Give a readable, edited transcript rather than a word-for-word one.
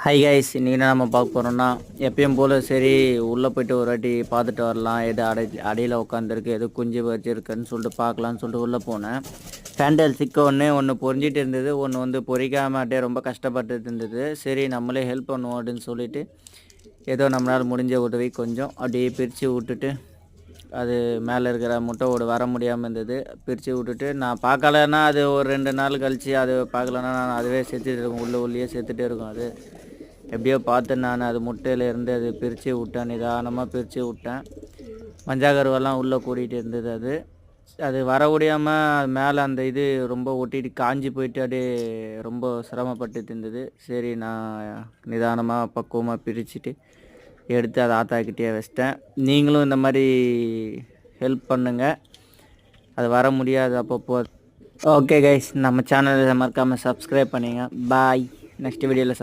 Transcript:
Hi guys, இன்றைக்கி நம்ம பார்க்க போகிறோம்னா எப்பயும் போல் சரி உள்ளே போய்ட்டு ஒரு வாட்டி பார்த்துட்டு வரலாம். எது அடியில் உட்காந்துருக்கு, எது குஞ்சு வச்சுருக்குன்னு சொல்லிட்டு பார்க்கலான்னு சொல்லிட்டு உள்ளே போனேன். ஃபேண்டல் சிக்க ஒன்று பொறிஞ்சிட்டு இருந்தது, ஒன்று வந்து பொறிக்காமட்டே ரொம்ப கஷ்டப்பட்டு இருந்தது. சரி நம்மளே ஹெல்ப் பண்ணுவோம் அப்படின்னு சொல்லிட்டு ஏதோ நம்மளால் முடிஞ்ச உதவி கொஞ்சம் அப்படியே பிரித்து விட்டுட்டு, அது மேலே இருக்கிற முட்டையோடு வர முடியாமல் இருந்தது. பிரித்து விட்டுட்டு நான் பார்க்கலன்னா அது ஒரு 2 நாள் கழித்து அது பார்க்கலன்னா நான் அதுவே செத்துட்டு இருக்கும், உள்ளே செத்துட்டே இருக்கும். அது எப்படியோ பார்த்து நான் அது முட்டையிலேருந்து அது பிரித்து விட்டேன், நிதானமாக பிரித்து விட்டேன். மஞ்சாகருவெல்லாம் உள்ளே கூட்டிகிட்டு இருந்தது. அது வர முடியாமல் மேலே அந்த இது ரொம்ப ஒட்டிட்டு காஞ்சி போயிட்டு அப்படியே ரொம்ப சிரமப்பட்டு இருந்தது. சரி நான் நிதானமாக பக்குவமாக பிரிச்சுட்டு எடுத்து அதை ஆத்தாக்கிட்டே வச்சிட்டேன். நீங்களும் இந்த மாதிரி ஹெல்ப் பண்ணுங்கள், அது வர முடியாது அப்பப்போ. ஓகே கைஸ், நம்ம சேனலை மறக்காமல் சப்ஸ்கிரைப் பண்ணிங்க. பாய், நெக்ஸ்ட் வீடியோவில்